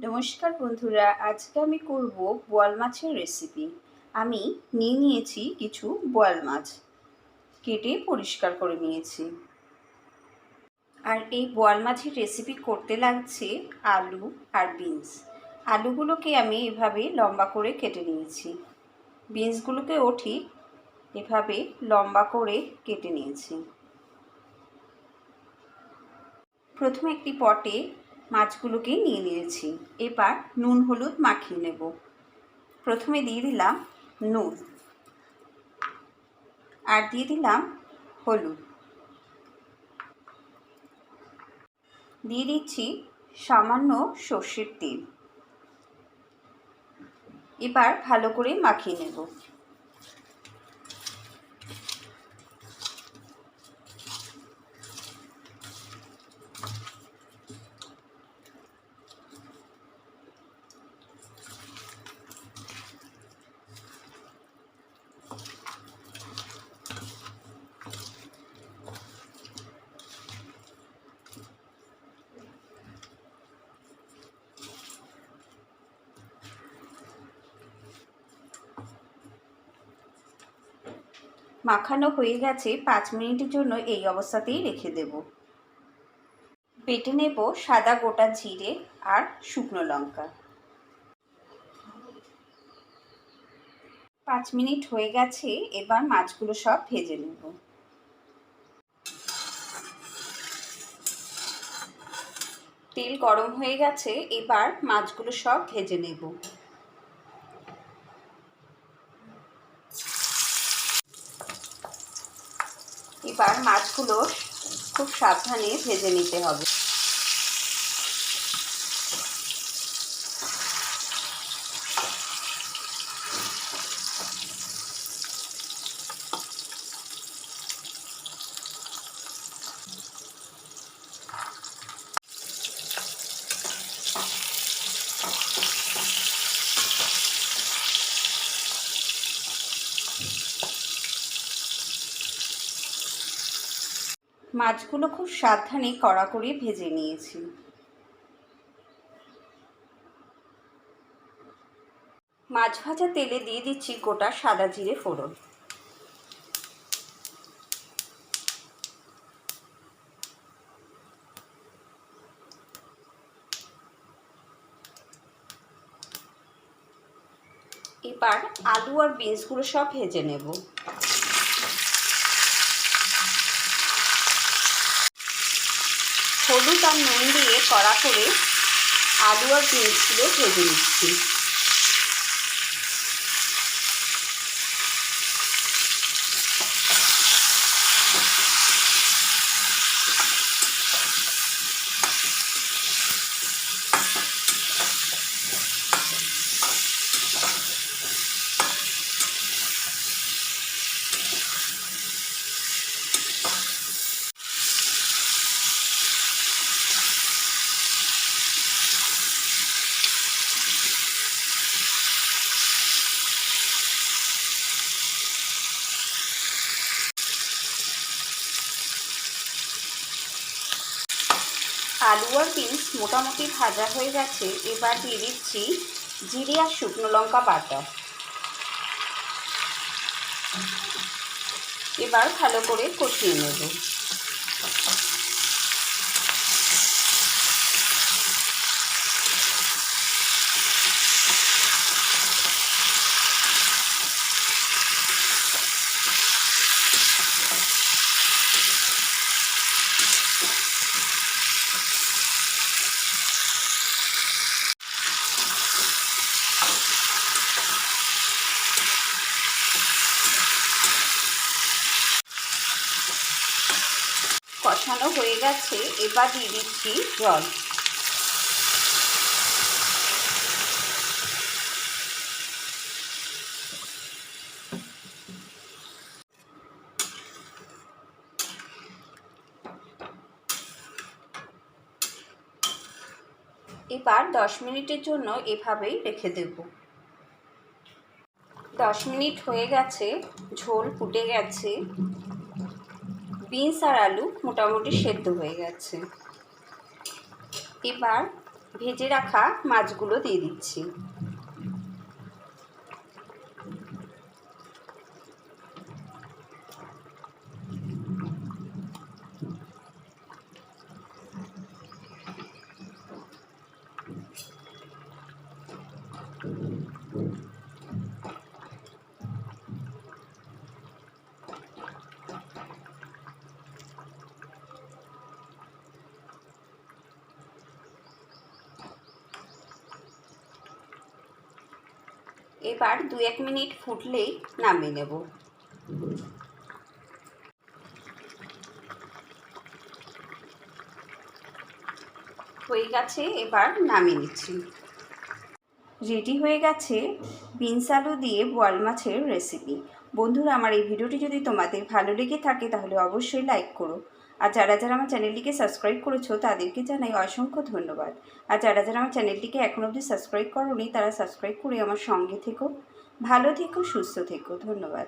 নমস্কার বন্ধুরা, আজকে আমি করব বোয়াল মাছের রেসিপি। আমি নিয়েছি কিছু বোয়াল মাছ, কেটে পরিষ্কার করে নিয়েছি। আর এই বোয়াল মাছের রেসিপি করতে লাগছে আলু আর বিনস। আলুগুলোকে আমি এভাবে লম্বা করে কেটে নিয়েছি, বিনসগুলোকেও ঠিক এভাবে লম্বা করে কেটে নিয়েছি। প্রথমে একটি পটে মাছগুলোকে নিয়ে নিয়েছি। এবার নুন হলুদ মাখিয়ে নেব। প্রথমে দিয়ে দিলাম নুন আর দিয়ে দিলাম হলুদ, দিয়ে দিচ্ছি সামান্য সর্ষের তেল। এবার ভালো করে মাখিয়ে নেব। মাখানো হয়ে গেছে, 5 মিনিটের জন্য এই অবস্থাতেই রেখে দেব। বেটে নেব সাদা গোটা জিরে আর শুকনো লঙ্কা। 5 মিনিট হয়ে গেছে, এবার মাছগুলো সব ভেজে নেব। তেল গরম হয়ে গেছে, এবার মাছগুলো সব ভেজে নেব। এবার মাছগুলো খুব সাবধানে ভেজে নিতে হবে। মাছগুলো খুব সাবধানে কড়া করে ভেজে নিয়েছি। মাছ ভাজা তেলে দিয়ে দিচ্ছি গোটা সাদা জিরে ফোড়ন। এবার আলু আর বিনসগুলো সব ভেজে নেব। হলুদ আর নুন দিয়ে কড়া করে আলু আর বিনসগুলো ভেজে নিচ্ছি। আলু আর বিনস মোটামুটি ভাজা হয়ে গেছে, এবার দিয়ে দিচ্ছি জিরে আর শুকনো লঙ্কা বাটা। এবার ভালো করে কষিয়ে নেব। কষানো হয়ে গেছে, এবার দিয়ে দিচ্ছি জল। এবার 10 মিনিটের জন্য এভাবেই রেখে দেব। 10 মিনিট হয়ে গেছে, ঝোল ফুটে গেছে, বিনস আর আলু মোটামুটি সেদ্ধ হয়ে গেছে। এবার ভেজে রাখা মাছগুলো দিয়ে দিচ্ছি। এবার 2-1 মিনিট ফুটলেই নামিয়ে নেব। হয়ে গেছে, এবার নামিয়ে নিচ্ছি। রেডি হয়ে গেছে বিনস আলু দিয়ে বোয়াল মাছের রেসিপি। বন্ধুরা, আমার এই ভিডিওটি যদি তোমাদের ভালো লেগে থাকে তাহলে অবশ্যই লাইক করো। আর যারা যারা আমার চ্যানেলটিকে সাবস্ক্রাইব করেছো তাদেরকে জানাই অসংখ্য ধন্যবাদ। আর যারা যারা আমার চ্যানেলটিকে এখনও অবধি সাবস্ক্রাইব করোনি তারা সাবস্ক্রাইব করে আমার সঙ্গে থেকো। ভালো থেকো, সুস্থ থেকো। ধন্যবাদ।